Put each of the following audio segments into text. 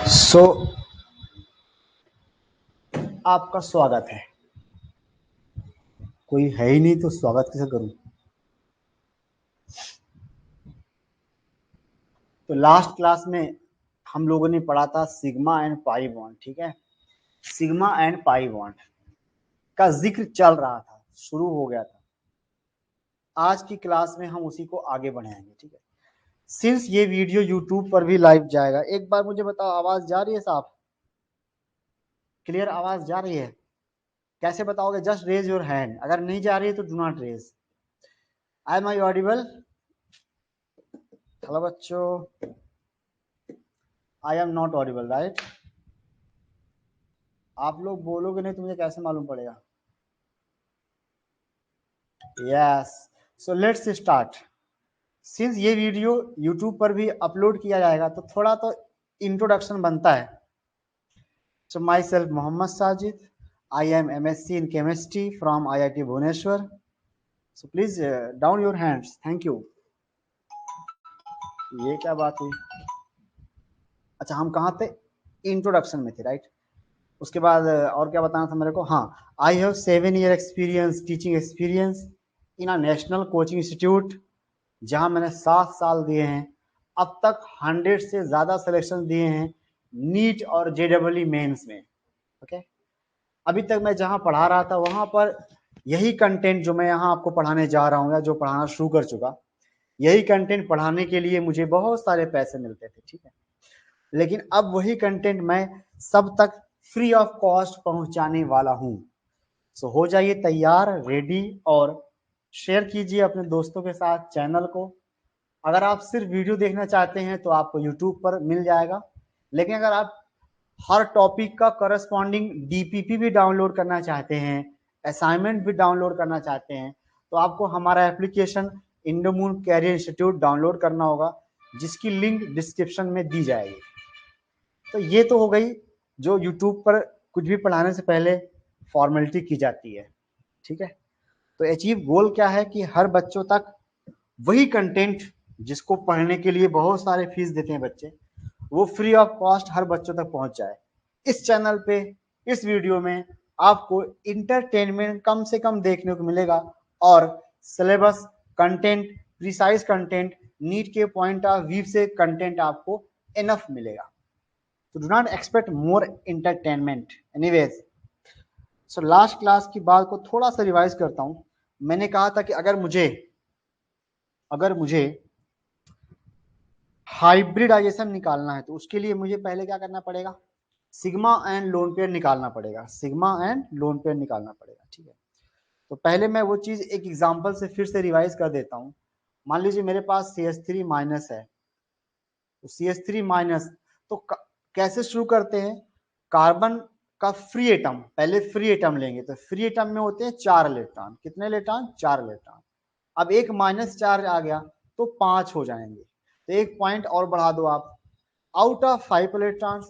सो आपका स्वागत है। कोई है ही नहीं तो स्वागत कैसे करूं। तो लास्ट क्लास में हम लोगों ने पढ़ा था सिग्मा एंड पाई बॉन्ड। ठीक है, सिग्मा एंड पाई बॉन्ड का जिक्र चल रहा था, शुरू हो गया था। आज की क्लास में हम उसी को आगे बढ़ाएंगे। ठीक है, सिंस ये वीडियो यूट्यूब पर भी लाइव जाएगा, एक बार मुझे बताओ, आवाज जा रही है साहब? क्लियर आवाज जा रही है? कैसे बताओगे? Just raise your hand. अगर नहीं जा रही है तो do not raise. I am I audible? Hello बच्चों, I am not audible right? आप लोग बोलोगे नहीं तो मुझे कैसे मालूम पड़ेगा? Yes, so let's start. Since ये वीडियो यूट्यूब पर भी अपलोड किया जाएगा तो थोड़ा तो इंट्रोडक्शन बनता है। So myself Mohammad Sajid, I am MSc in chemistry from IIT Bhubaneswar. So please down your hands. Thank you. ये क्या बात हुई? अच्छा, हम कहाँ थे? इंट्रोडक्शन में थे, राइट? उसके बाद और क्या बताना था मेरे को? हाँ, I have 7 year experience, teaching experience in a national coaching institute, जहां मैंने 7 साल दिए हैं। अब तक 100 से ज्यादा सिलेक्शन दिए हैं नीट और JEE मेंस में। ओके, अभी तक मैं जहां पढ़ा रहा था वहां पर यही कंटेंट जो मैं यहाँ आपको पढ़ाने जा रहा हूँ या जो पढ़ाना शुरू कर चुका, यही कंटेंट पढ़ाने के लिए मुझे बहुत सारे पैसे मिलते थे। ठीक है, लेकिन अब वही कंटेंट मैं सब तक फ्री ऑफ कॉस्ट पहुंचाने वाला हूं। सो हो जाइए तैयार, रेडी, और शेयर कीजिए अपने दोस्तों के साथ चैनल को। अगर आप सिर्फ वीडियो देखना चाहते हैं तो आपको यूट्यूब पर मिल जाएगा, लेकिन अगर आप हर टॉपिक का करस्पॉन्डिंग DPP भी डाउनलोड करना चाहते हैं, असाइनमेंट भी डाउनलोड करना चाहते हैं, तो आपको हमारा एप्लीकेशन इंडोमून कैरियर इंस्टीट्यूट डाउनलोड करना होगा, जिसकी लिंक डिस्क्रिप्शन में दी जाएगी। तो ये तो हो गई जो यूट्यूब पर कुछ भी पढ़ाने से पहले फॉर्मेलिटी की जाती है। ठीक है, तो अचीव गोल क्या है कि हर बच्चों तक वही कंटेंट जिसको पढ़ने के लिए बहुत सारे फीस देते हैं बच्चे, वो फ्री ऑफ कॉस्ट हर बच्चों तक पहुंच जाए। इस चैनल पे, इस वीडियो में आपको इंटरटेनमेंट कम से कम देखने को मिलेगा, और syllabus content, precise content, NEET के पॉइंट ऑफ व्यू से कंटेंट आपको इनफ मिलेगा। तो do not expect more entertainment. Anyways, so last class की बात को थोड़ा सा रिवाइज करता हूं। मैंने कहा था कि अगर मुझे हाइब्रिडाइजेशन निकालना है तो उसके लिए मुझे पहले क्या करना पड़ेगा? सिग्मा एंड लोन पेयर निकालना पड़ेगा। सिग्मा एंड लोन पेयर निकालना पड़ेगा। ठीक है, तो पहले मैं वो चीज एक एग्जांपल से फिर से रिवाइज कर देता हूं। मान लीजिए मेरे पास CH3 माइनस है, तो CH3 माइनस, तो कैसे शुरू करते हैं? कार्बन का फ्री एटम, पहले फ्री एटम लेंगे, तो फ्री एटम में होते हैं 4 इलेक्ट्रॉन। कितने इलेक्ट्रॉन? 4 इलेक्ट्रॉन। अब एक माइनस चार्ज आ गया तो 5 हो जाएंगे, तो एक पॉइंट और बढ़ा दो आप। Out of 5 electrons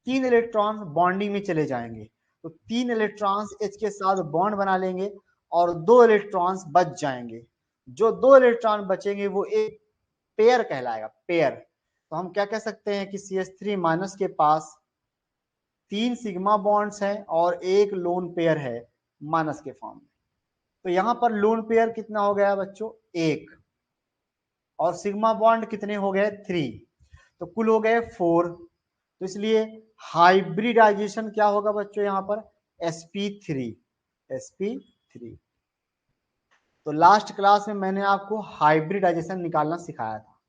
3 electron bonding में चले जाएंगे, तो 3 इलेक्ट्रॉन्स H के साथ बॉन्ड बना लेंगे और 2 इलेक्ट्रॉन्स बच जाएंगे। जो 2 इलेक्ट्रॉन बचेंगे वो एक पेयर कहलाएगा, पेयर। तो हम क्या कह सकते हैं कि CH3 माइनस के पास 3 सिग्मा बॉन्ड्स हैं और एक लोन पेयर है माइनस के फॉर्म में। तो यहां पर लोन पेयर कितना हो गया बच्चों? 1, और सिग्मा बॉन्ड कितने हो गए? 3, तो कुल हो गए 4। तो इसलिए हाइब्रिडाइजेशन क्या होगा बच्चों यहाँ पर? sp3, sp3। तो लास्ट क्लास में मैंने आपको हाइब्रिडाइजेशन निकालना सिखाया था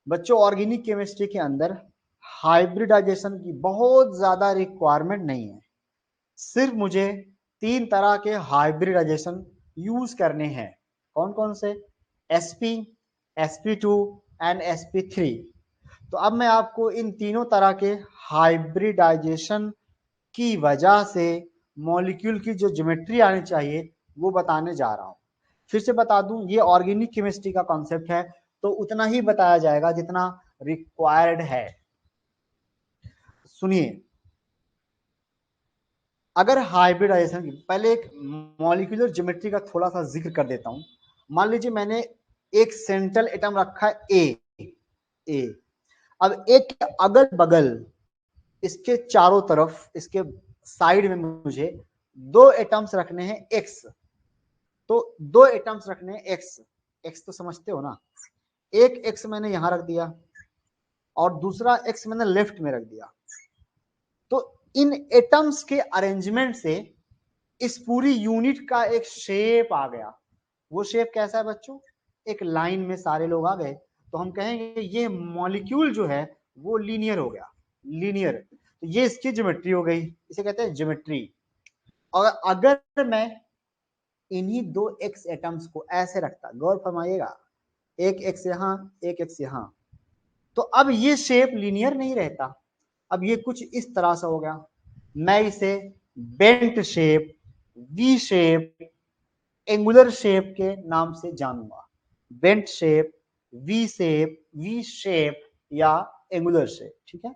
बच्चों। ऑर्गेनिक केमिस्ट्री के अंदर हाइब्रिडाइजेशन की बहुत ज्यादा रिक्वायरमेंट नहीं है, सिर्फ मुझे 3 तरह के हाइब्रिडाइजेशन यूज करने हैं। कौन कौन से? sp, sp2 and sp3। तो अब मैं आपको इन तीनों तरह के हाइब्रिडाइजेशन की वजह से मॉलिक्यूल की जो ज्योमेट्री आनी चाहिए वो बताने जा रहा हूं। फिर से बता दूं, ये ऑर्गेनिक केमिस्ट्री का कॉन्सेप्ट है, तो उतना ही बताया जाएगा जितना रिक्वायर्ड है। सुनिए, अगर हाइब्रिडाइजेशन की, पहले एक मॉलिक्यूलर ज्योमेट्री का थोड़ा सा जिक्र कर देता हूं। मान लीजिए मैंने एक सेंट्रल एटम रखा है ए, अब एक अगल बगल इसके चारों तरफ, इसके साइड में मुझे दो एटम्स रखने हैं एक्स। तो दो एटम्स रखने हैं एक्स, एक्स तो समझते हो ना, एक एक्स मैंने यहां रख दिया और दूसरा एक्स मैंने लेफ्ट में रख दिया। तो इन एटम्स के अरेंजमेंट से इस पूरी यूनिट का एक शेप आ गया। वो शेप कैसा है बच्चों? एक लाइन में सारे लोग आ गए तो हम कहेंगे ये मॉलिक्यूल जो है वो लीनियर हो गया, लीनियर। तो ये इसकी ज्योमेट्री हो गई, इसे कहते हैं ज्योमेट्री। और अगर मैं इन्हीं दो एक्स एटम्स को ऐसे रखता, गौर फरमाइएगा, एक एक्स यहां, एक एक्स यहां, तो अब ये शेप लीनियर नहीं रहता, अब ये कुछ इस तरह से हो गया। मैं इसे bent shape, V shape, angular shape के नाम से जानूंगा। बेंट शेप, वी शेप या एंगुलर शेप, ठीक है।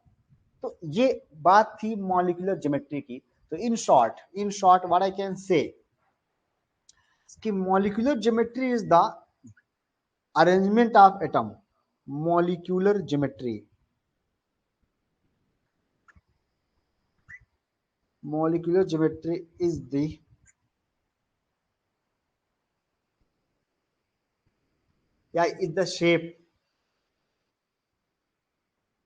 तो ये बात थी मॉलिक्यूलर ज्योमेट्री की। तो in short what I can say कि molecular geometry is the arrangement of atom. Molecular geometry, molecular geometry is the is the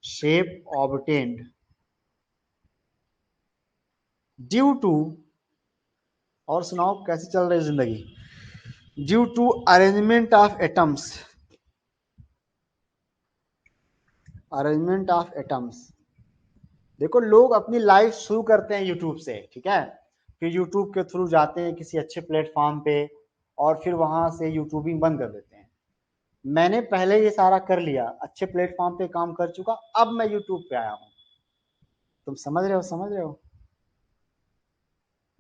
shape obtained due to, और सुनाओ कैसी चल रही जिंदगी, due to arrangement of atoms, arrangement of atoms. देखो लोग अपनी लाइफ शुरू करते हैं यूट्यूब से, ठीक है, फिर यूट्यूब के थ्रू जाते हैं किसी अच्छे प्लेटफॉर्म पे और फिर वहां से यूट्यूबिंग बंद कर देते हैं। मैंने पहले ये सारा कर लिया, अच्छे प्लेटफॉर्म पे काम कर चुका, अब मैं यूट्यूब पे आया हूं। तुम समझ रहे हो, समझ रहे हो?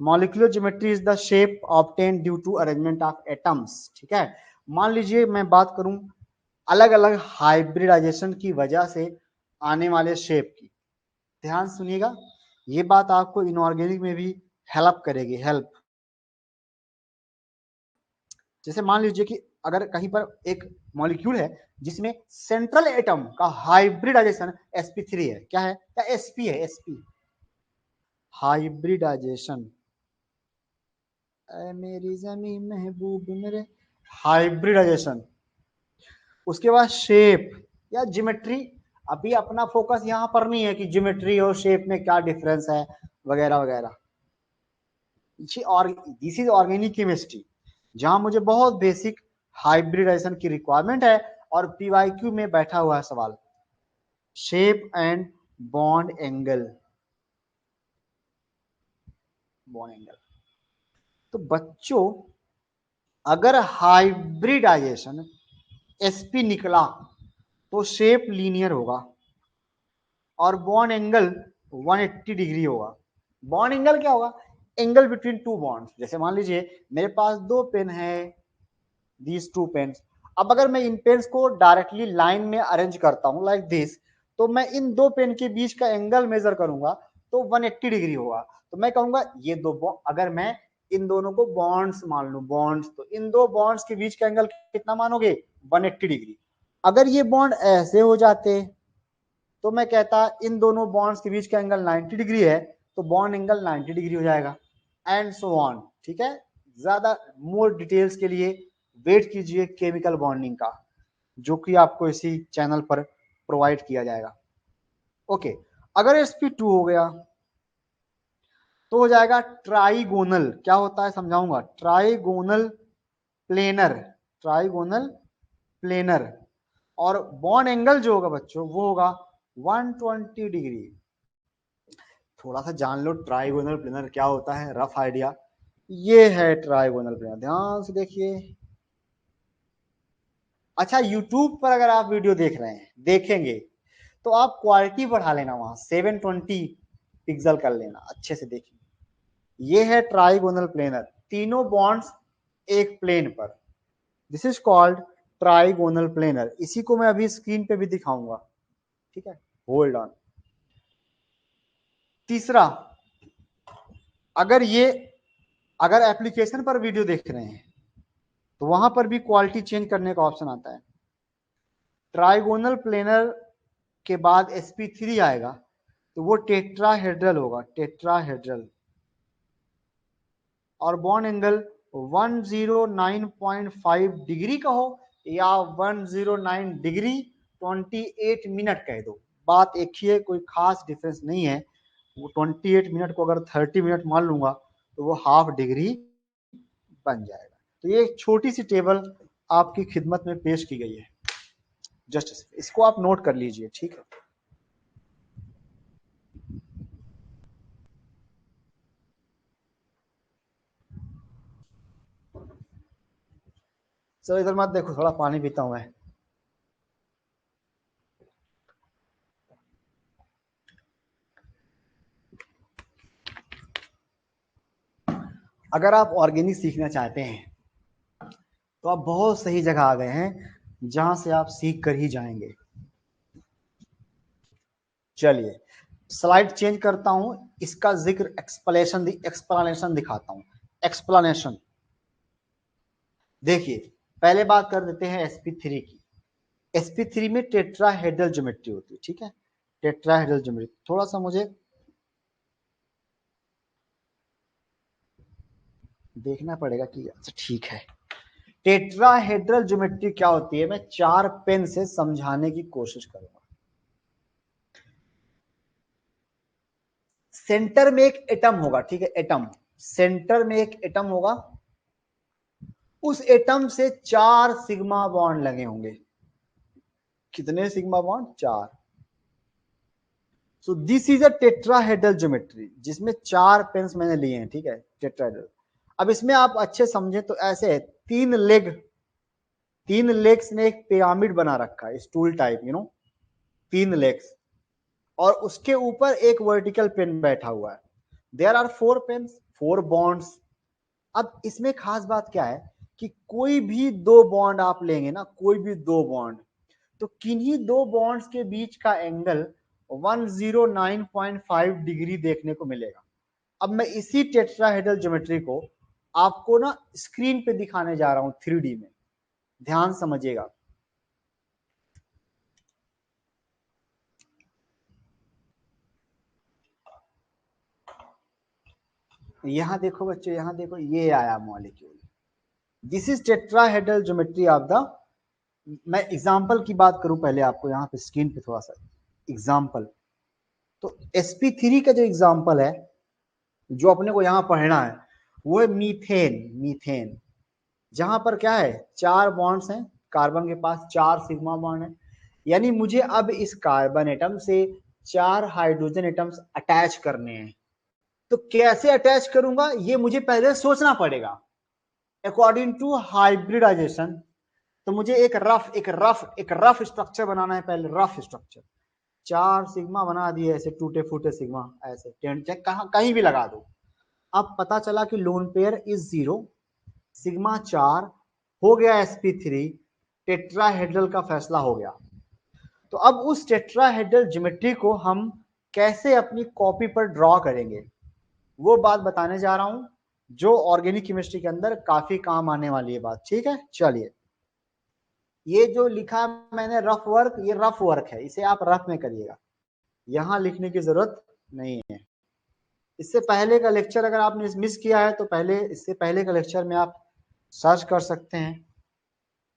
Molecular geometry is the shape obtained due to arrangement of atoms, ठीक है। मान लीजिए मैं बात करूं अलग अलग हाइब्रिडाइजेशन की वजह से आने वाले शेप की, ध्यान सुनिएगा, ये बात आपको इनऑर्गेनिक में भी हेल्प करेगी, हेल्प। जैसे मान लीजिए कि अगर कहीं पर एक मॉलिक्यूल है जिसमें सेंट्रल एटम का हाइब्रिडाइजेशन sp3 है, क्या है, या sp है, sp हाइब्रिडाइजेशन, मेरी जमी महबूब मेरे, हाइब्रिडाइजेशन। उसके बाद शेप या ज्योमेट्री, अभी अपना फोकस यहाँ पर नहीं है कि ज्योमेट्री और शेप में क्या डिफरेंस है वगैरह वगैरह। और दिस इज ऑर्गेनिक केमिस्ट्री जहां मुझे बहुत बेसिक हाइब्रिडाइजेशन की रिक्वायरमेंट है और पीवाईक्यू में बैठा हुआ है सवाल, shape and bond angle, bond angle. तो बच्चों अगर हाइब्रिडाइजेशन sp निकला तो शेप लीनियर होगा और बॉन्ड एंगल 180 डिग्री होगा। बॉन्ड एंगल क्या होगा? Angle between two bonds. जैसे मान लीजिए मेरे पास दो पेन है, दीज टू पेन्स। अब अगर मैं इन पेन्स को डायरेक्टली लाइन में अरेंज करता हूं लाइक दिस, तो मैं इन दो पेन के बीच का एंगल मेजर करूंगा तो 180 डिग्री होगा। तो मैं कहूंगा ये दो, अगर मैं इन दोनों को बॉन्ड्स मान लू, बॉन्ड्स, तो इन दो बॉन्ड्स के बीच का एंगल कितना मानोगे? 180 डिग्री। अगर ये बॉन्ड ऐसे हो जाते तो मैं कहता इन दोनों बॉन्ड्स के बीच का एंगल 90 डिग्री है, तो बॉन्ड एंगल 90 डिग्री हो जाएगा, एंड सो ऑन, ठीक है। ज्यादा मोर डिटेल्स के लिए वेट कीजिए केमिकल बॉन्डिंग का, जो कि आपको इसी चैनल पर प्रोवाइड किया जाएगा। ओके, अगर sp2 हो गया तो हो जाएगा ट्राइगोनल। क्या होता है समझाऊंगा, ट्राइगोनल प्लेनर, ट्राइगोनल प्लेनर। और बॉन्ड एंगल जो होगा बच्चों वो होगा 120 डिग्री। थोड़ा सा जान लो ट्राइगोनल प्लेनर क्या होता है, रफ आइडिया। ये है ट्राइगोनल प्लेनर, ध्यान से देखिए। अच्छा, यूट्यूब पर अगर आप वीडियो देख रहे हैं, देखेंगे, तो आप क्वालिटी बढ़ा लेना, वहां 720 पिक्सल कर लेना, अच्छे से देखिए। ये है ट्राइगोनल प्लेनर, तीनों बॉन्ड्स एक प्लेन पर, this is called trigonal planar. इसी को मैं अभी स्क्रीन पे भी दिखाऊंगा, ठीक है, होल्ड ऑन। तीसरा, अगर ये, अगर एप्लीकेशन पर वीडियो देख रहे हैं तो वहां पर भी क्वालिटी चेंज करने का ऑप्शन आता है। ट्राइगोनल प्लेनर के बाद sp3 आएगा, तो वो टेट्राहेड्रल होगा, टेट्राहेड्रल। और बॉन्ड एंगल 109.5 डिग्री का हो या 109 डिग्री 28 मिनट कह दो, बात एक ही है, कोई खास डिफरेंस नहीं है। वो 28 मिनट को अगर 30 मिनट मान लूंगा तो वो हाफ डिग्री बन जाएगा। तो ये एक छोटी सी टेबल आपकी खिदमत में पेश की गई है, जस्ट इसको आप नोट कर लीजिए, ठीक है। चलो इधर मत देखो, थोड़ा पानी पीता हूं मैं। अगर आप ऑर्गेनिक सीखना चाहते हैं तो आप बहुत सही जगह आ गए हैं, जहां से आप सीख कर ही जाएंगे। चलिए स्लाइड चेंज करता हूं, इसका जिक्र एक्सप्लेनेशन दिखाता हूं। एक्सप्लेनेशन देखिए, पहले बात कर देते हैं sp3 की। sp3 में टेट्राहेड्रल ज्योमेट्री होती है, ठीक है। टेट्राहेड्रल ज्योमेट्री, थोड़ा सा मुझे देखना पड़ेगा कि अच्छा ठीक है। टेट्राहेड्रल ज्योमेट्री क्या होती है, मैं 4 पेन से समझाने की कोशिश करूंगा। सेंटर में एक एटम होगा, ठीक है, एटम, सेंटर में एक एटम होगा, उस एटम से 4 सिग्मा बॉन्ड लगे होंगे। कितने sigma bond? 4। So this is a tetrahedral geometry, जिसमें 4 पेन्स मैंने लिए हैं, ठीक है, टेट्राहेड्रल। अब इसमें आप अच्छे समझे तो ऐसे है, 3 लेग्स ने एक पिरामिड बना रखा है, स्टूल टाइप, 3 लेग्स, और उसके ऊपर एक वर्टिकल पेन बैठा हुआ है। There are 4 pens, 4 bonds. अब इसमें खास बात क्या है कि कोई भी 2 बॉन्ड आप लेंगे ना, कोई भी 2 बॉन्ड, तो किन्हीं 2 बॉन्ड्स के बीच का एंगल 109.5 डिग्री देखने को मिलेगा। अब मैं इसी टेट्राहेड्रल ज्योमेट्री को आपको ना स्क्रीन पे दिखाने जा रहा हूं 3D में, ध्यान समझिएगा। यहां देखो बच्चों, यहां देखो, ये आया molecule. This is tetrahedral geometry of the, मैं एग्जांपल की बात करूं पहले आपको, यहां पे स्क्रीन पे थोड़ा सा एग्जांपल। तो sp3 का जो एग्जांपल है, जो अपने को यहां पढ़ना है, वो है मीथेन। मीथेन जहां पर क्या है, 4 बॉन्ड्स हैं, कार्बन के पास 4 सिग्मा बॉन्ड है, यानी मुझे अब इस कार्बन एटम से 4 हाइड्रोजन एटम्स अटैच करने हैं। तो कैसे अटैच करूंगा ये मुझे पहले सोचना पड़ेगा। अकॉर्डिंग टू हाइब्रिडाइजेशन, तो मुझे एक रफ स्ट्रक्चर बनाना है, पहले रफ स्ट्रक्चर। 4 सिग्मा बना दिए ऐसे टूटे फूटे सिग्मा, ऐसे टेंट चेक कहीं भी लगा दो। अब पता चला कि लोन पेयर इज 0, सिग्मा 4 हो गया sp3, टेट्राहेड्रल का फैसला हो गया। तो अब उस टेट्राहेड्रल ज्योमेट्री को हम कैसे अपनी कॉपी पर ड्रॉ करेंगे, वो बात बताने जा रहा हूं, जो ऑर्गेनिक केमिस्ट्री के अंदर काफी काम आने वाली है बात, ठीक है। चलिए, ये जो लिखा मैंने रफ वर्क, ये रफ वर्क है, इसे आप रफ में करिएगा, यहां लिखने की जरूरत नहीं है। इससे पहले का लेक्चर अगर आपने मिस किया है तो पहले, इससे पहले का लेक्चर में आप सर्च कर सकते हैं,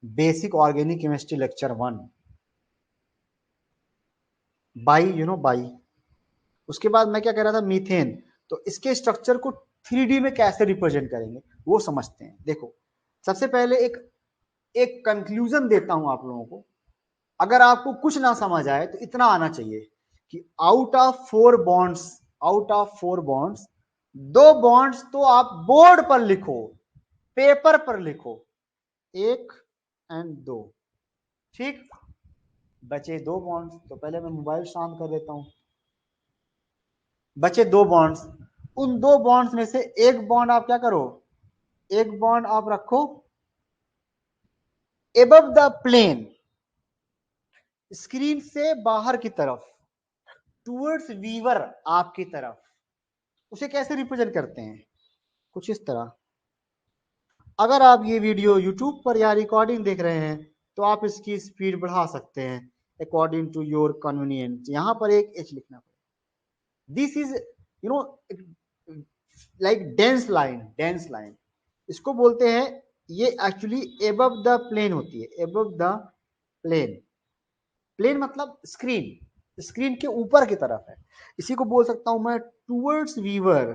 basic organic chemistry lecture 1, by. उसके बाद मैं क्या कह रहा था, मीथेन। तो इसके स्ट्रक्चर को 3D में कैसे रिप्रेजेंट करेंगे वो समझते हैं। देखो, सबसे पहले एक एक कंक्लूजन देता हूं आप लोगों को। अगर आपको कुछ ना समझ आए तो इतना आना चाहिए कि आउट ऑफ 4 बॉन्ड्स 2 बॉन्ड्स तो आप बोर्ड पर लिखो, पेपर पर लिखो, 1 एंड 2, ठीक। बचे 2 बॉन्ड्स, तो पहले मैं मोबाइल शांत कर देता हूं। बचे 2 बॉन्ड्स, उन 2 बॉन्ड्स में से एक बॉन्ड आप क्या करो, एक बॉन्ड आप रखो एबव द प्लेन, स्क्रीन से बाहर की तरफ, टूवर्ड्स वीवर आपकी तरफ। उसे कैसे रिप्रेजेंट करते हैं, कुछ इस तरह। अगर आप ये वीडियो यूट्यूब पर या रिकॉर्डिंग देख रहे हैं तो आप इसकी स्पीड बढ़ा सकते हैं अकॉर्डिंग टू योर कन्वीनियंस। यहां पर एक एच लिखना पड़ेगा, this is you know like dense line इसको बोलते हैं। ये एक्चुअली एबव द प्लेन होती है, एबव द प्लेन। प्लेन मतलब स्क्रीन, स्क्रीन के ऊपर की तरफ है। इसी को बोल सकता हूं मैं टूवर्ड्स वीवर,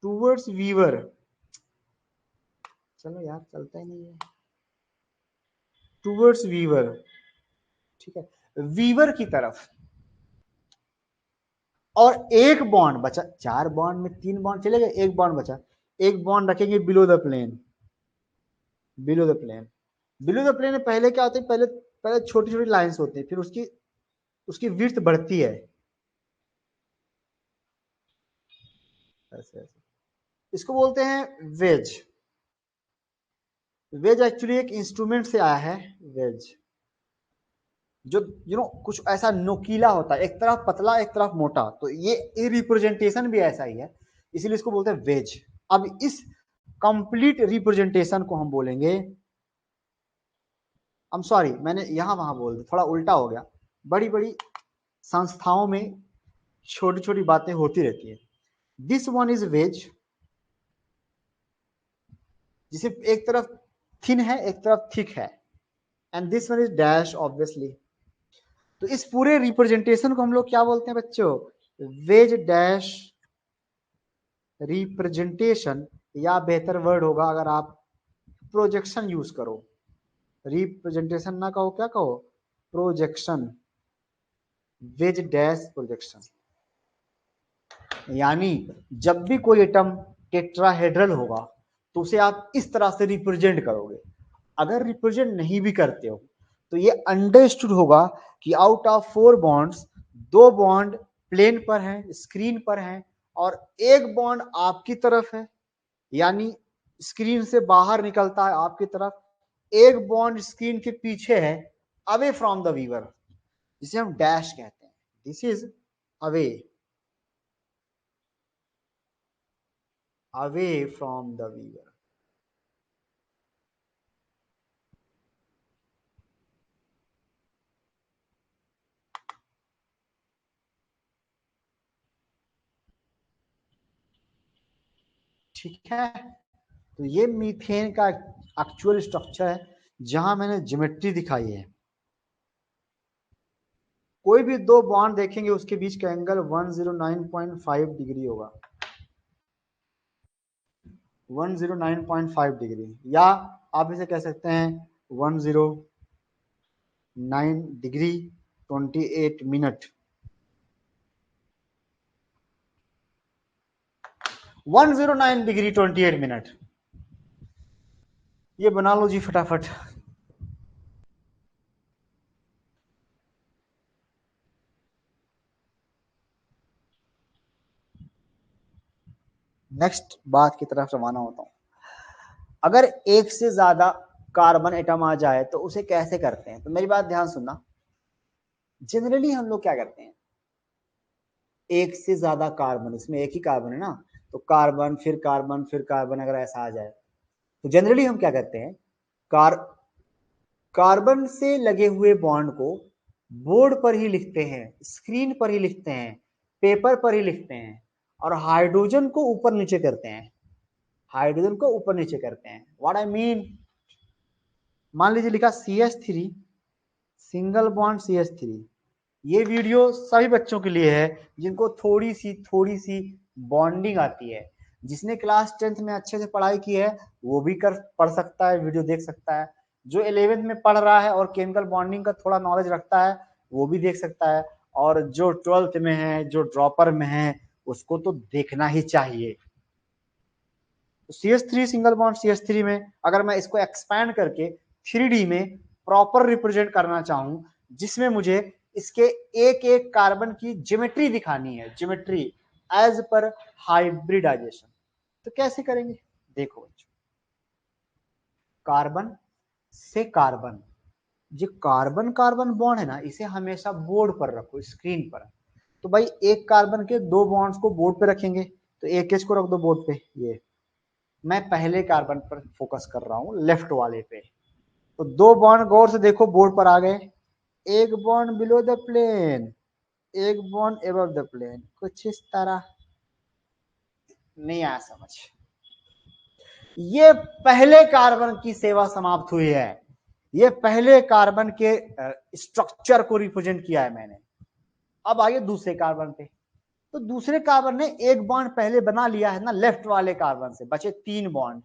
टूवर्ड्स वीवर। चलो यार चलता ही नहीं है, टूवर्ड्स वीवर, ठीक है, वीवर की तरफ। और एक बॉन्ड बचा, 4 बॉन्ड में 3 बॉन्ड चले गए, एक बॉन्ड बचा, एक बॉन्ड रखेंगे below the plane, below the plane. Below the plane में पहले क्या होता है, पहले पहले छोटी छोटी लाइंस होती है, फिर उसकी उसकी विड्थ बढ़ती है ऐसे ऐसे। इसको बोलते हैं वेज। वेज एक्चुअली एक इंस्ट्रूमेंट से आया है, वेज, जो कुछ ऐसा नोकीला होता है, एक तरफ पतला एक तरफ मोटा, तो ये रिप्रेजेंटेशन भी ऐसा ही है, इसीलिए इसको बोलते हैं वेज। अब इस कंप्लीट रिप्रेजेंटेशन को हम बोलेंगे, आई एम सॉरी मैंने यहां वहां बोल दिया, थोड़ा उल्टा हो गया। बड़ी बड़ी संस्थाओं में छोटी छोटी बातें होती रहती है। दिस वन इज वेज, जिसे एक तरफ थिन है एक तरफ थिक है, and this one is dash obviously. तो इस पूरे रिप्रेजेंटेशन को हम लोग क्या बोलते हैं बच्चों, वेज डैश रिप्रेजेंटेशन, या बेहतर वर्ड होगा अगर आप प्रोजेक्शन यूज करो, रिप्रेजेंटेशन ना कहो, क्या कहो, प्रोजेक्शन, वेज डैश प्रोजेक्शन। यानी जब भी कोई एटम टेट्राहेड्रल होगा तो उसे आप इस तरह से रिप्रेजेंट करोगे। अगर रिप्रेजेंट नहीं भी करते हो तो ये अंडरस्टूड होगा कि out of 4 bonds 2 bond plane पर हैं, स्क्रीन पर हैं, और एक बॉन्ड आपकी तरफ है, यानी स्क्रीन से बाहर निकलता है आपकी तरफ, एक बॉन्ड स्क्रीन के पीछे है, अवे फ्रॉम द वीवर, जिसे हम डैश कहते हैं। This is away, away from the viewer. ठीक है, तो ये मीथेन का एक्चुअल स्ट्रक्चर है, जहां मैंने ज्योमेट्री दिखाई है। कोई भी 2 बॉन्ड देखेंगे उसके बीच का एंगल 109.5 डिग्री होगा, 109.5 डिग्री, या आप इसे कह सकते हैं 109 डिग्री 28 मिनट, 109 डिग्री 28 मिनट। ये बना लो जी फटाफट। नेक्स्ट बात की तरफ रवाना होता हूं। अगर एक से ज्यादा कार्बन एटम आ जाए तो उसे कैसे करते हैं, तो मेरी बात ध्यान सुनना। जनरली हम लोग क्या करते हैं, एक से ज्यादा कार्बन, इसमें एक ही कार्बन है ना, तो कार्बन फिर कार्बन फिर कार्बन अगर ऐसा आ जाए तो जनरली हम क्या करते हैं, कार कार्बन से लगे हुए बॉन्ड को बोर्ड पर ही लिखते हैं, स्क्रीन पर ही लिखते हैं, पेपर पर ही लिखते हैं, और हाइड्रोजन को ऊपर नीचे करते हैं, हाइड्रोजन को ऊपर नीचे करते हैं। व्हाट आई मीन, मान लीजिए लिखा CH3, सिंगल बॉन्ड CH3। ये वीडियो सभी बच्चों के लिए है जिनको थोड़ी सी बॉन्डिंग आती है। जिसने क्लास 10th में अच्छे से पढ़ाई की है वो भी कर पढ़ सकता है, वीडियो देख सकता है। जो 11th में पढ़ रहा है और केमिकल बॉन्डिंग का थोड़ा नॉलेज रखता है वो भी देख सकता है, और जो 12th में है, जो ड्रॉपर में है, उसको तो देखना ही चाहिए। तो CH3 सिंगल बॉन्ड CH3 में अगर मैं इसको एक्सपैंड करके 3D में प्रॉपर रिप्रेजेंट करना चाहूं, जिसमें मुझे इसके एक एक कार्बन की ज्योमेट्री दिखानी है, ज्योमेट्री एज पर हाइब्रिडाइजेशन, तो कैसे करेंगे, देखो बच्चों। कार्बन से कार्बन, जो कार्बन कार्बन बॉन्ड है ना, इसे हमेशा बोर्ड पर रखो, स्क्रीन पर। तो भाई एक कार्बन के 2 बॉन्ड्स को बोर्ड पे रखेंगे, तो एक एच को रख दो बोर्ड पे। ये मैं पहले कार्बन पर फोकस कर रहा हूं, लेफ्ट वाले पे। तो 2 बॉन्ड गौर से देखो बोर्ड पर आ गए, एक बॉन्ड बिलो द प्लेन, एक बॉन्ड एबव द प्लेन, कुछ इस तरह। नहीं आया समझ? ये पहले कार्बन की सेवा समाप्त हुई है, ये पहले कार्बन के स्ट्रक्चर को रिप्रेजेंट किया है मैंने। अब आइए दूसरे कार्बन पे। तो दूसरे कार्बन ने एक बॉन्ड पहले बना लिया है ना लेफ्ट वाले कार्बन से, बचे 3 बॉन्ड।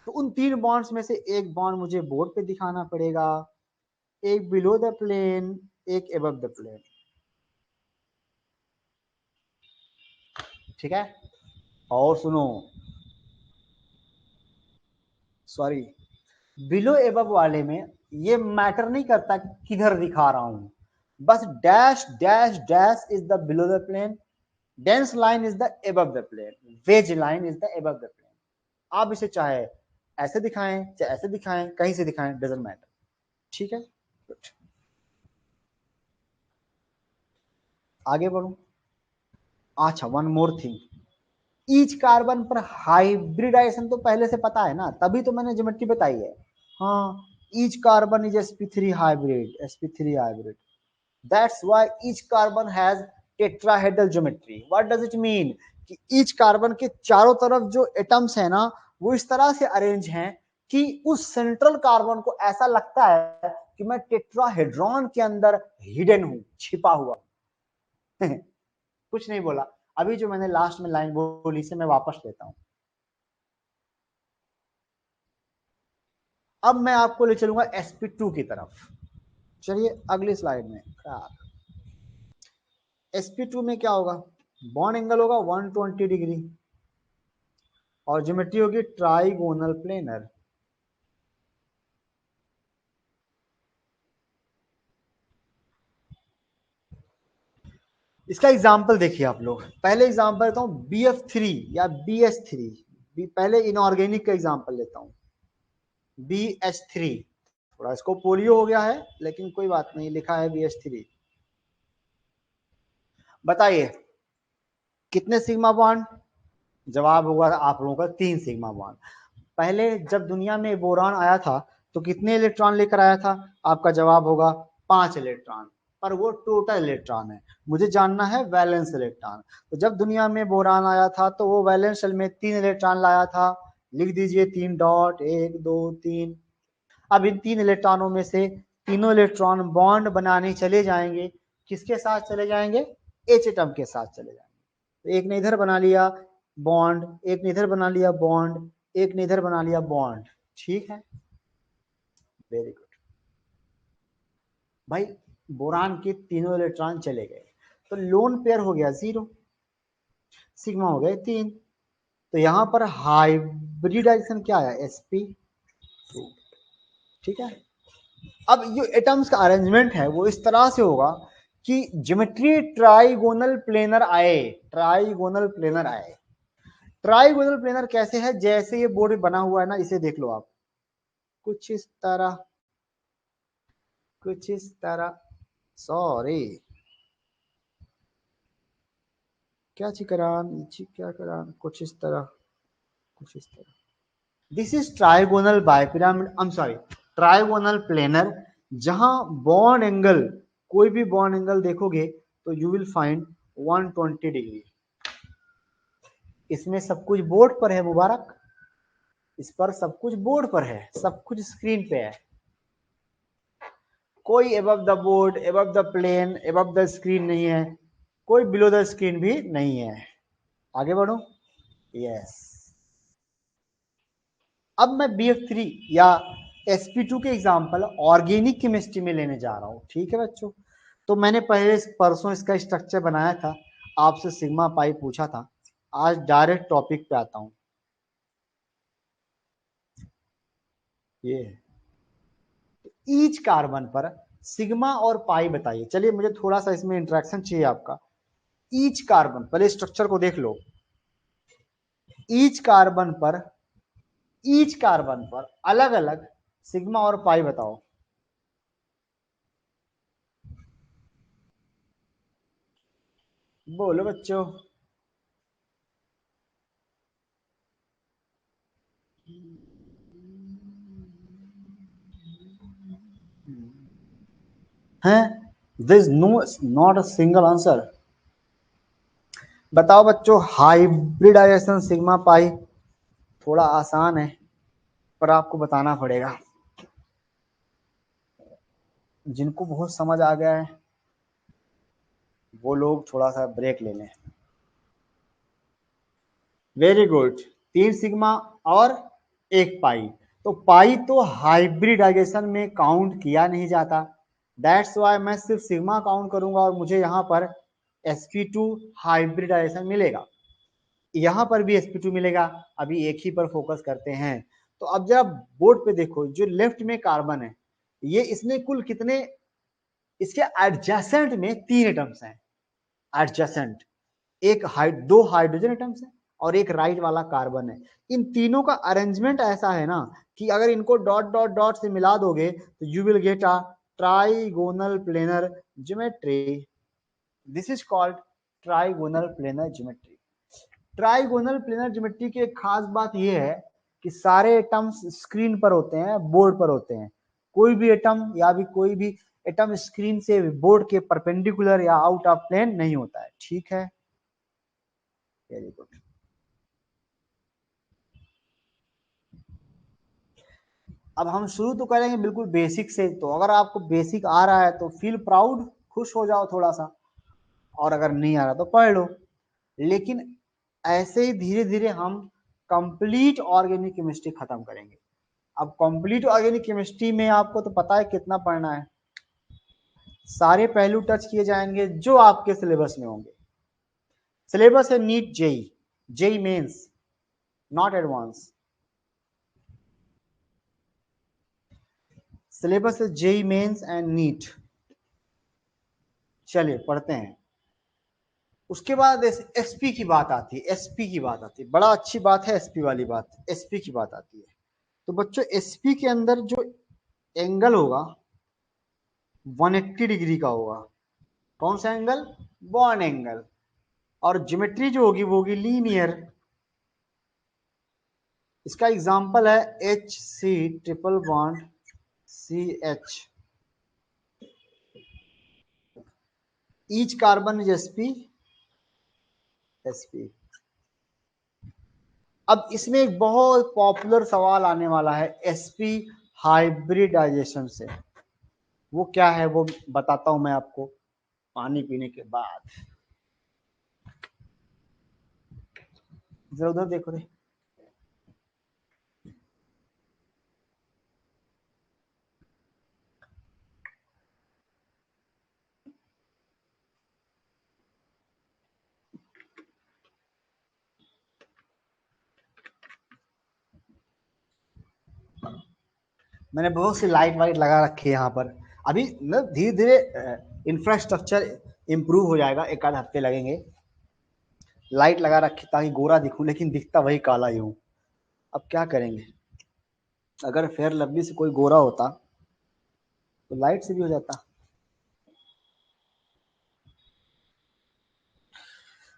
तो उन 3 बॉन्ड्स में से एक बॉन्ड मुझे बोर्ड पे दिखाना पड़ेगा, एक बिलो द प्लेन, एक एबव द प्लेन। ठीक है, और सुनो, सॉरी, बिलो एबव वाले में ये मैटर नहीं करता किधर दिखा रहा हूं, बस dash dash dash is the below the plane, dense line is the above the plane, wedge line is the above the plane. आप इसे चाहे ऐसे दिखाएं चाहे ऐसे दिखाएं, कहीं से दिखाएं, डजंट मैटर। ठीक है, आगे बढ़ो। अच्छा, one more thing, each carbon पर हाइब्रिडाइजेशन तो पहले से पता है ना, तभी तो मैंने ज्योमेट्री बताई है। हाँ, each carbon is sp3 hybrid, sp3 hybrid, that's why each carbon has tetrahedral geometry. What does it mean? कि ईच कार्बन के चारों तरफ जो एटम्स है ना, वो इस तरह से अरेंज हैं कि उस सेंट्रल कार्बन को ऐसा लगता है कि मैं टेट्राहेड्रॉन के अंदर हिडन हूं, छिपा हुआ। कुछ नहीं बोला, अभी जो मैंने लास्ट में लाइन बोली से मैं वापस लेता हूं। अब मैं आपको ले चलूंगा sp2 की तरफ। चलिए अगली स्लाइड में। sp2 में क्या होगा? बॉन्ड एंगल होगा 120 डिग्री और ज्योमेट्री होगी ट्राइगोनल प्लेनर। इसका एग्जाम्पल देखिए आप लोग, पहले एग्जाम्पल लेता हूं BF3 या BH3। पहले इनऑर्गेनिक का एग्जाम्पल लेता हूं, BH3। थोड़ा इसको पोलियो हो गया है लेकिन कोई बात नहीं, लिखा है BH3। बताइए कितने सिग्मा बॉन्ड? जवाब होगा आप लोगों का 3 सिग्मा बॉन्ड। पहले जब दुनिया में बोरान आया था तो कितने इलेक्ट्रॉन लेकर आया था? आपका जवाब होगा 5 इलेक्ट्रॉन, पर वो टोटल इलेक्ट्रॉन है, मुझे जानना है वैलेंस इलेक्ट्रॉन। तो जब दुनिया में बोरान आया था तो वो वैलेंस शेल में 3 इलेक्ट्रॉन लाया था। लिख दीजिए 3 डॉट, 1 2 3। अब इन 3 इलेक्ट्रॉनों में से तीनों इलेक्ट्रॉन बॉन्ड बनाने चले जाएंगे, किसके साथ चले जाएंगे? एच एटम के साथ चले जाएंगे। तो एक ने इधर बना लिया बॉन्ड, एक ने इधर बना लिया बॉन्ड, एक ने इधर बना लिया बॉन्ड। ठीक है, वेरी गुड भाई। बोरान के तीनों इलेक्ट्रॉन चले गए तो लोन पेयर हो गया 0, सिग्मा हो गए 3। तो यहां पर हाइब्रिडाइजेशन क्या आया? sp2। ठीक है, अब जो एटम्स का अरेंजमेंट है वो इस तरह से होगा कि ज्योमेट्री ट्राइगोनल प्लेनर आए, ट्राइगोनल प्लेनर आए। ट्राइगोनल प्लेनर कैसे है? जैसे ये बोर्ड बना हुआ है ना, इसे देख लो आप, कुछ इस तरह, कुछ इस तरह। सॉरी, क्या चिकरान, क्या करान, कुछ इस तरह, कुछ इस तरह। This is trigonal bipyramid, I am sorry, trigonal planar, जहां बॉन्ड एंगल, कोई भी बॉन्ड एंगल देखोगे तो यू विल फाइंड 120 डिग्री। इसमें सब कुछ बोर्ड पर है मुबारक, इस पर सब कुछ बोर्ड पर है, सब कुछ स्क्रीन पे है। कोई above the board, above the plane, above the screen नहीं है, कोई बिलो द स्क्रीन भी नहीं है। आगे बढ़ो। यस, अब मैं BF3 या sp2 के एग्जांपल ऑर्गेनिक केमिस्ट्री में लेने जा रहा हूं। ठीक है बच्चों, तो मैंने पहले परसों इसका स्ट्रक्चर बनाया था, आपसे सिग्मा पाई पूछा था। आज डायरेक्ट टॉपिक पे आता हूं। ये ईच कार्बन पर सिग्मा और पाई बताइए। चलिए मुझे थोड़ा सा इसमें इंटरेक्शन चाहिए आपका। ईच कार्बन, पहले स्ट्रक्चर को देख लो। ईच कार्बन पर, ईच कार्बन पर अलग अलग सिग्मा और पाई बताओ। बोलो बच्चों। हैं? This is no not a single answer. बताओ बच्चों, हाइब्रिडाइजेशन सिग्मा पाई थोड़ा आसान है, पर आपको बताना पड़ेगा। जिनको बहुत समझ आ गया है वो लोग थोड़ा सा ब्रेक ले लें। वेरी गुड, 3 सिग्मा और 1 पाई। तो पाई तो हाइब्रिडाइजेशन में काउंट किया नहीं जाता, दैट्स वाई मैं सिर्फ सिग्मा काउंट करूंगा और मुझे यहाँ पर sp2 हाइब्रिडाइजेशन मिलेगा, यहाँ पर भी sp2 मिलेगा। अभी एक ही पर फोकस करते हैं। तो अब जब बोर्ड पे देखो, जो लेफ्ट में कार्बन है ये, इसमें कुल कितने, इसके एडजेसेंट में 3 एटम्स हैं। एडजेसेंट दो हाइड्रोजन एटम्स है और एक राइट वाला कार्बन है। इन तीनों का अरेंजमेंट ऐसा है ना कि अगर इनको डॉट डॉट डॉट से मिला दोगे तो you will get a trigonal planar geometry. This is called trigonal planar geometry. Trigonal planar geometry की एक खास बात यह है कि सारे एटम्स स्क्रीन पर होते हैं, बोर्ड पर होते हैं। कोई भी एटम या भी कोई भी एटम स्क्रीन से बोर्ड के परपेंडिकुलर या आउट ऑफ प्लेन नहीं होता है। ठीक है, वेरी गुड। अब हम शुरू तो करेंगे बिल्कुल बेसिक से, तो अगर आपको बेसिक आ रहा है तो फील प्राउड, खुश हो जाओ थोड़ा सा, और अगर नहीं आ रहा तो पढ़ लो। लेकिन ऐसे ही धीरे धीरे हम कंप्लीट ऑर्गेनिक केमिस्ट्री खत्म करेंगे। अब कंप्लीट ऑर्गेनिक केमिस्ट्री में आपको तो पता है कितना पढ़ना है, सारे पहलू टच किए जाएंगे जो आपके सिलेबस में होंगे। सिलेबस है NEET JEE, JEE Mains, not advance. Syllabus है जेई मेंस एंड नीट। चलिए पढ़ते हैं। उसके बाद एसपी की बात आती है, एसपी की बात आती है, बड़ा अच्छी बात है एसपी वाली बात, एसपी की बात आती है। तो बच्चों एसपी के अंदर जो एंगल होगा 180 डिग्री का होगा। कौन सा एंगल? Bond angle. और ज्योमेट्री जो होगी वो होगी लीनियर। इसका एग्जांपल है H C triple bond C H, each carbon is SP, SP. अब इसमें एक बहुत पॉपुलर सवाल आने वाला है एसपी हाइब्रिडाइजेशन से। वो क्या है वो बताता हूं मैं आपको पानी पीने के बाद। इधर उधर देखो रे। मैंने बहुत सी लाइट वाइट लगा रखी है यहाँ पर। अभी मतलब धीरे धीरे इंफ्रास्ट्रक्चर इंप्रूव हो जाएगा, एक आध हफ्ते लगेंगे। लाइट लगा रखी ताकि गोरा दिखूं, लेकिन दिखता वही काला ही हूँ। अब क्या करेंगे, अगर फेयर लवली से कोई गोरा होता तो लाइट से भी हो जाता।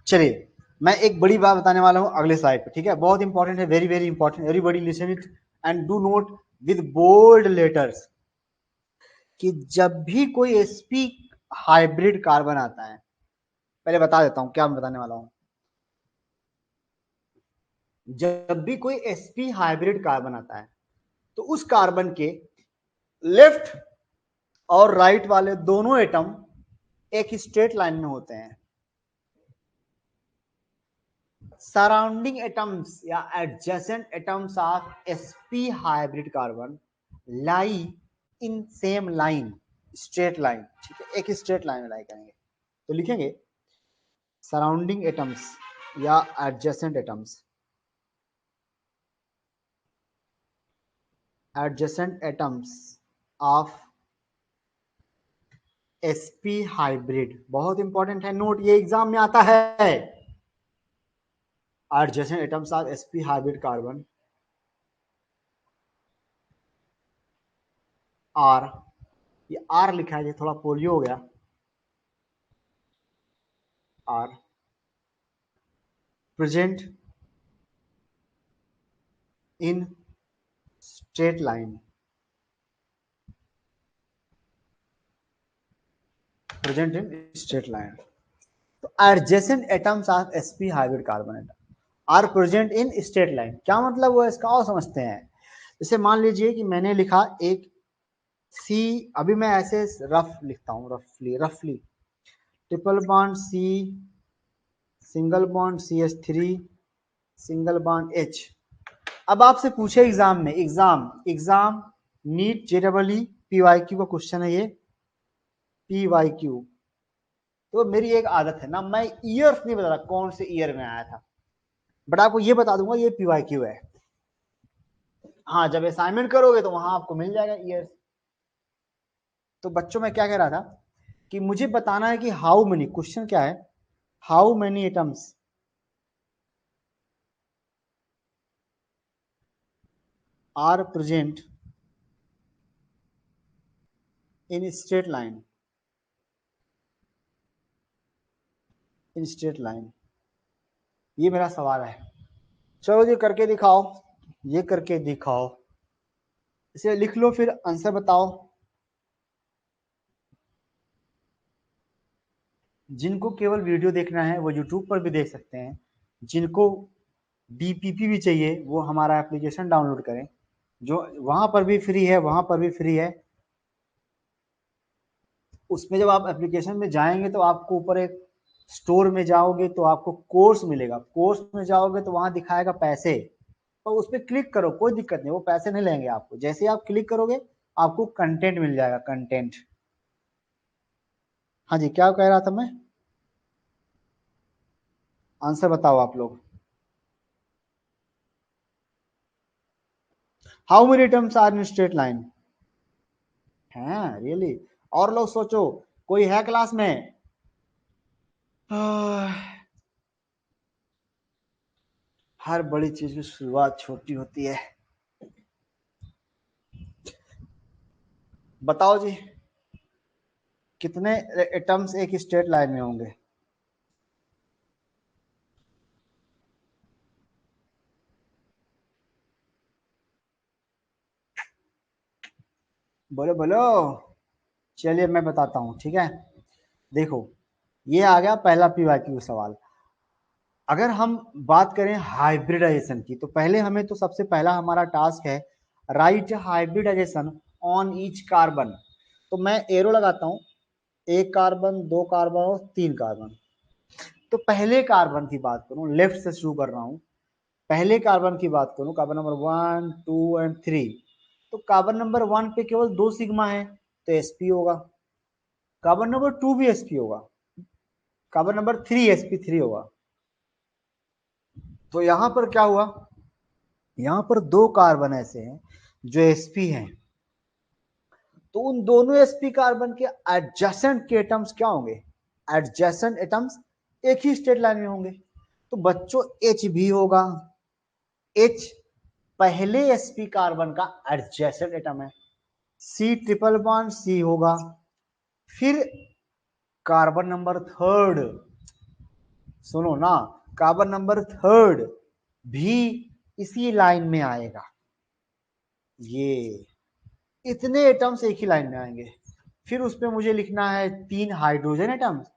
चलिए मैं एक बड़ी बात बताने वाला हूँ अगले स्लाइड पे, ठीक है? बहुत इंपॉर्टेंट है, very very important, everybody listen it and do note with bold letters कि जब भी कोई sp हाइब्रिड कार्बन आता है, पहले बता देता हूं क्या मैं बताने वाला हूं। जब भी कोई sp हाइब्रिड कार्बन आता है तो उस कार्बन के लेफ्ट और राइट वाले दोनों एटम एक स्ट्रेट लाइन में होते हैं। सराउंडिंग एटम्स या adjacent atoms of sp hybrid carbon lie in same line, straight line, ठीक है? एक स्ट्रेट लाइन में लाई करेंगे तो लिखेंगे सराउंडिंग एटम्स या adjacent atoms, adjacent atoms of sp hybrid. बहुत इंपॉर्टेंट है, नोट, ये एग्जाम में आता है। Adjacent atoms of sp hybrid carbon are, ये आर लिखा है, ये थोड़ा पोलियो हो गया। Are present in straight line. Present in straight line. तो adjacent atoms of sp hybrid carbon atom are present in straight line. क्या मतलब वो इसका और समझते हैं। जैसे मान लीजिए कि मैंने लिखा एक सी, अभी मैं ऐसे रफ लिखता हूँ, रफली triple bond C, single bond CH3, single bond H। अब आपसे पूछे एग्जाम में, एग्जाम नीट JEE PYQ का क्वेश्चन है ये, PYQ। तो मेरी एक आदत है ना, मैं ईयर्स नहीं बता रहा कौन से ईयर में आया था, बट आपको ये बता दूंगा ये PYQ है। हाँ, जब असाइनमेंट करोगे तो वहां आपको मिल जाएगा ईयर्स। तो बच्चों में क्या कह रहा था कि मुझे बताना है कि हाउ मेनी, क्वेश्चन क्या है, how many atoms are present in straight line, in straight line, ये मेरा सवाल है। चलो जी करके दिखाओ, ये करके दिखाओ, इसे लिख लो फिर आंसर बताओ। जिनको केवल वीडियो देखना है वो यूट्यूब पर भी देख सकते हैं, जिनको DPP भी चाहिए वो हमारा एप्लीकेशन डाउनलोड करें, जो वहां पर भी फ्री है, वहां पर भी फ्री है। उसमें जब आप एप्लीकेशन में जाएंगे तो आपको ऊपर एक स्टोर में जाओगे तो आपको कोर्स मिलेगा, कोर्स में जाओगे तो वहां दिखाएगा पैसे, तो उस पर क्लिक करो, कोई दिक्कत नहीं, वो पैसे नहीं लेंगे आपको। जैसे ही आप क्लिक करोगे आपको कंटेंट मिल जाएगा, कंटेंट। हाँ जी, क्या कह रहा था मैं, आंसर बताओ आप लोग। How many terms are in straight line, है रियली। और लोग सोचो, कोई है क्लास में। हर बड़ी चीज की शुरुआत छोटी होती है। बताओ जी, कितने एटम्स एक स्ट्रेट लाइन में होंगे। बोलो बोलो। चलिए मैं बताता हूँ, ठीक है। देखो, ये आ गया पहला PYQ सवाल। अगर हम बात करें हाइब्रिडाइजेशन की, तो पहले हमें, तो सबसे पहला हमारा टास्क है right hybridization on each carbon. तो मैं एरो लगाता हूँ, एक कार्बन, दो कार्बन और तीन कार्बन। तो पहले कार्बन की बात करूं, लेफ्ट से शुरू कर रहा हूं। पहले कार्बन की बात करूं, कार्बन नंबर 1 2 एंड 3। तो कार्बन नंबर 1 पे केवल 2 सिग्मा है तो sp होगा। कार्बन नंबर 2 भी sp होगा। कार्बन नंबर 3 sp3 होगा। तो यहां पर क्या हुआ, यहां पर दो कार्बन ऐसे हैं जो sp हैं, तो उन दोनों sp कार्बन के एडजेसेंट के एटम्स क्या होंगे, एडजेसेंट एटम्स एक ही स्ट्रेट लाइन में होंगे। तो बच्चों H भी होगा। H पहले sp कार्बन का एडजेसेंट एटम है। C ट्रिपल बॉन्ड C होगा। फिर कार्बन नंबर थर्ड, सुनो ना, कार्बन नंबर थर्ड भी इसी लाइन में आएगा। ये इतने एटम्स एक ही लाइन में आएंगे। फिर उसपे मुझे लिखना है 3 हाइड्रोजन एटम्स।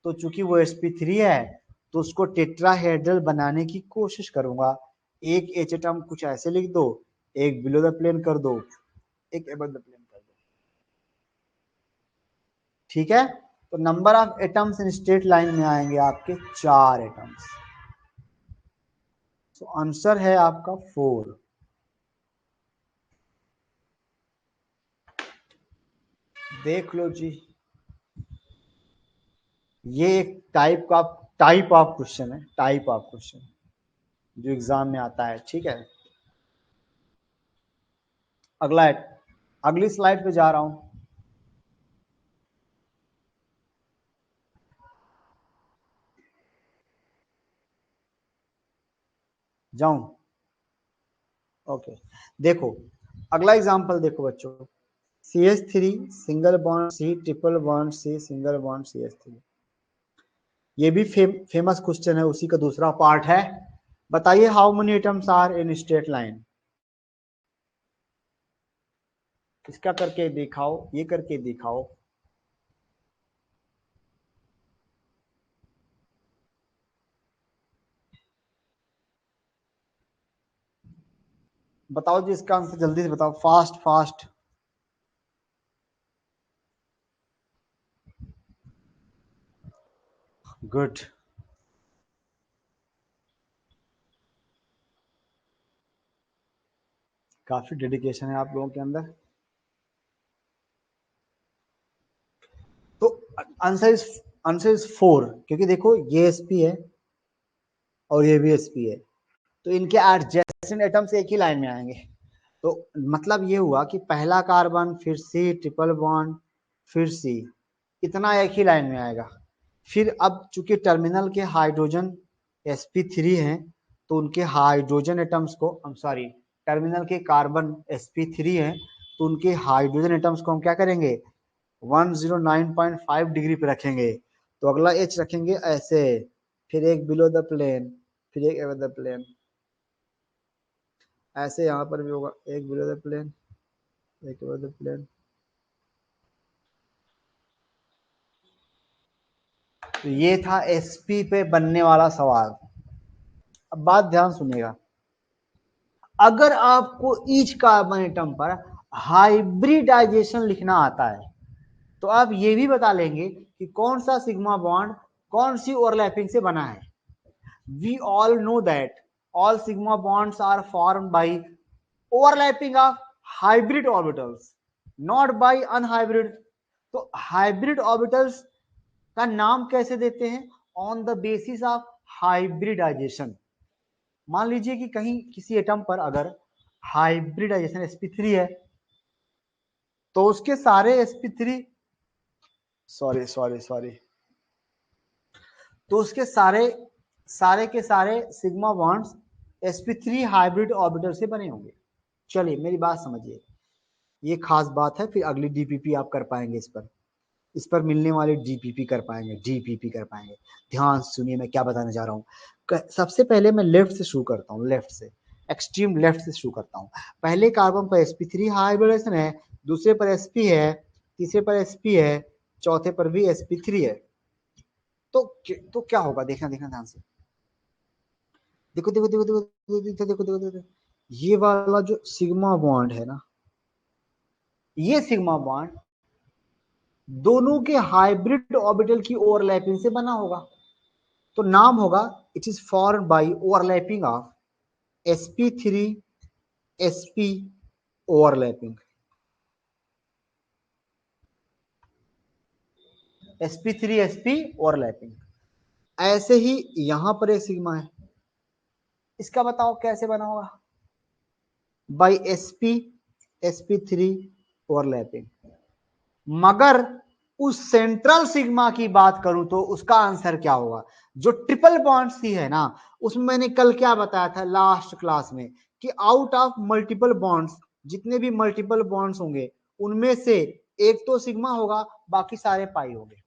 तो चूंकि वो sp3 है तो उसको टेट्राहेड्रल बनाने की कोशिश करूंगा। एक H एटम कुछ ऐसे लिख दो, एक बिलो द प्लेन कर दो, एक एबव द प्लेन कर दो, ठीक है। तो number of atoms in straight line में आएंगे आपके 4 एटम्स। तो आंसर है आपका 4। देख लो जी, ये एक टाइप ऑफ क्वेश्चन है, टाइप ऑफ क्वेश्चन जो एग्जाम में आता है, ठीक है। अगला, अगली स्लाइड पे जा रहा हूं। जाऊं, ओके। देखो अगला एग्जांपल देखो बच्चों, CH3 single bond C triple bond C single bond CH3। ये भी फेमस क्वेश्चन है, उसी का दूसरा पार्ट है। बताइए how many atoms are in straight line. इसका करके दिखाओ, ये करके दिखाओ। बताओ जी इसका आंसर, जल्दी से बताओ, फास्ट फास्ट। गुड, काफी डेडिकेशन है आप लोगों के अंदर। तो आंसर इज 4, क्योंकि देखो ये एसपी है और ये भी एसपी है, तो इनके एडजेसेंट एटम्स एक ही लाइन में आएंगे। तो मतलब ये हुआ कि पहला कार्बन, फिर सी ट्रिपल बॉन्ड, फिर सी, इतना एक ही लाइन में आएगा। फिर अब चूंकि टर्मिनल के हाइड्रोजन sp3 हैं, तो उनके हाइड्रोजन एटम्स को, सॉरी, टर्मिनल के कार्बन sp3 हैं, तो उनके हाइड्रोजन एटम्स को हम क्या करेंगे, 109.5 डिग्री पे रखेंगे। तो अगला एच रखेंगे ऐसे, फिर एक बिलो द प्लेन, फिर एक एवर द प्लेन, ऐसे यहाँ पर भी होगा, एक बिलो द प्लेन, एक एवर द प्लेन। तो ये था sp पे बनने वाला सवाल। अब बात ध्यान सुनिएगा, अगर आपको ईच कार्बन एटम पर हाइब्रिडाइजेशन लिखना आता है, तो आप ये भी बता लेंगे कि कौन सा सिग्मा बॉन्ड कौन सी ओवरलैपिंग से बना है। We all know that all sigma bonds are formed by overlapping of hybrid orbitals, not by unhybrid. तो हाइब्रिड ऑर्बिटल्स का नाम कैसे देते हैं, on the basis of hybridization. मान लीजिए कि कहीं किसी एटम पर अगर हाइब्रिडाइजेशन sp3 है, तो उसके सारे sp3, सॉरी सॉरी सॉरी, तो उसके सारे सारे के सारे sigma bonds sp3 hybrid orbital से बने होंगे। चलिए मेरी बात समझिए, ये खास बात है, फिर अगली डीपीपी आप कर पाएंगे, इस पर मिलने वाले डीपीपी कर पाएंगे, डीपीपी कर पाएंगे। ध्यान सुनिए मैं क्या बताने जा रहा हूँ। सबसे पहले मैं लेफ्ट से शुरू करता हूँ, लेफ्ट से, एक्सट्रीम लेफ्ट से शुरू करता हूँ। पहले कार्बन पर sp3 हाइब्रिडेशन है, दूसरे पर sp है, तीसरे पर sp है, चौथे पर भी sp3 है। तो क्या होगा, देखना देखना ध्यान से, देखो देखो देखो देखो देखो देखो देखो देखो देखो, ये वाला जो सिग्मा बॉन्ड है ना, ये सिग्मा बॉन्ड दोनों के हाइब्रिड ऑर्बिटल की ओवरलैपिंग से बना होगा। तो नाम होगा, it is formed by overlapping of sp3 sp overlapping, sp3 sp overlapping. ऐसे ही यहां पर एक सिग्मा है, इसका बताओ कैसे बना होगा, बाय sp sp3 ओवरलैपिंग। मगर उस सेंट्रल सिग्मा की बात करूं तो उसका आंसर क्या होगा, जो ट्रिपल बॉन्ड सी है ना, उसमें मैंने कल क्या बताया था लास्ट क्लास में, कि आउट ऑफ मल्टीपल बॉन्ड्स, जितने भी मल्टीपल बॉन्ड्स होंगे उनमें से एक तो सिग्मा होगा, बाकी सारे पाई होंगे।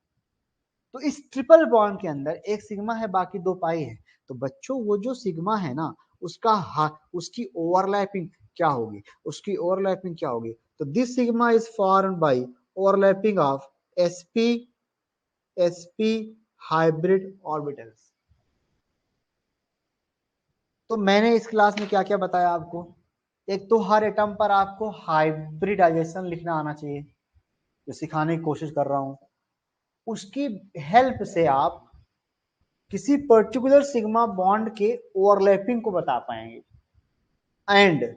तो इस ट्रिपल बॉन्ड के अंदर एक सिग्मा है, बाकी दो पाई है। तो बच्चों वो जो सिग्मा है ना, उसकी ओवरलैपिंग क्या होगी, उसकी ओवरलैपिंग क्या होगी, तो this sigma is formed by overlapping of sp sp hybrid orbitals. तो मैंने इस क्लास में क्या क्या बताया आपको, एक तो हर एटम पर आपको हाइब्रिडाइजेशन लिखना आना चाहिए, जो सिखाने की कोशिश कर रहा हूं। उसकी हेल्प से आप किसी पर्टिकुलर सिग्मा बॉन्ड के ओवरलैपिंग को बता पाएंगे। एंड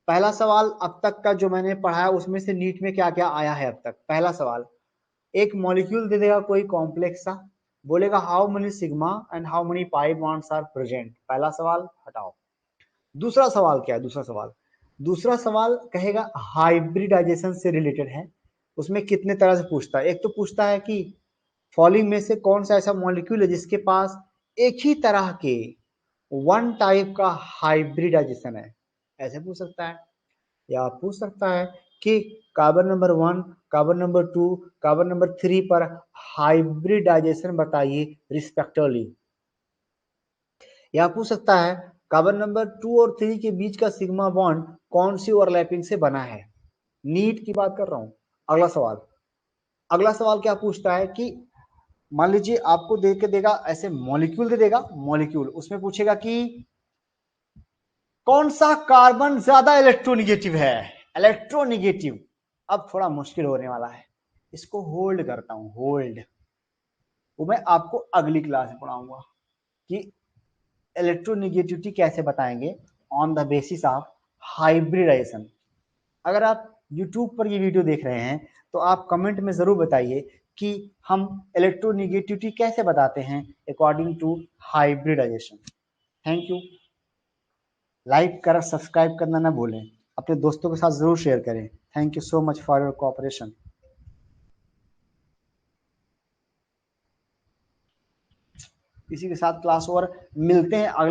पहला सवाल अब तक का जो मैंने पढ़ा है उसमें से नीट में क्या क्या आया है अब तक, पहला सवाल, एक मॉलिक्यूल दे देगा कोई कॉम्प्लेक्स सा, बोलेगा how many sigma and how many pi bonds are present, पहला सवाल हटाओ। दूसरा सवाल क्या है, दूसरा सवाल कहेगा हाइब्रिडाइजेशन से रिलेटेड है, उसमें कितने तरह से पूछता है, एक तो पूछता है कि फॉलोइंग में से कौन सा ऐसा मॉलिक्यूल है जिसके पास एक ही तरह के वन टाइप का हाइब्रिडाइजेशन है, ऐसे पूछ सकता है। या पूछ सकता है कि carbon number 1, carbon number 2, carbon number 3 पर हाइब्रिडाइजेशन बताइए रिस्पेक्टिवली। या पूछ सकता है कार्बन नंबर 2 और 3 के बीच का सिग्मा बॉन्ड कौन सी ओवरलैपिंग से बना है, नीट की बात कर रहा हूं। अगला सवाल क्या पूछता है कि मान लीजिए आपको दे के देगा ऐसे मॉलिक्यूल दे देगा, मॉलिक्यूल उसमें पूछेगा कि कौन सा कार्बन ज्यादा इलेक्ट्रोनिगेटिव है? इलेक्ट्रोनिगेटिव। अब थोड़ा मुश्किल होने वाला है, इसको होल्ड करता हूं, होल्ड। वो मैं आपको अगली क्लास में पढ़ाऊंगा कि इलेक्ट्रोनिगेटिविटी कैसे बताएंगे on the basis of hybridization. अगर आप YouTube पर ये वीडियो देख रहे हैं तो आप कमेंट में जरूर बताइए कि हम इलेक्ट्रोनिगेटिविटी कैसे बताते हैं according to hybridization. Thank you. Like कर सब्सक्राइब करना ना भूलें, अपने दोस्तों के साथ जरूर शेयर करें। Thank you so much for your cooperation. इसी के साथ क्लास और मिलते हैं।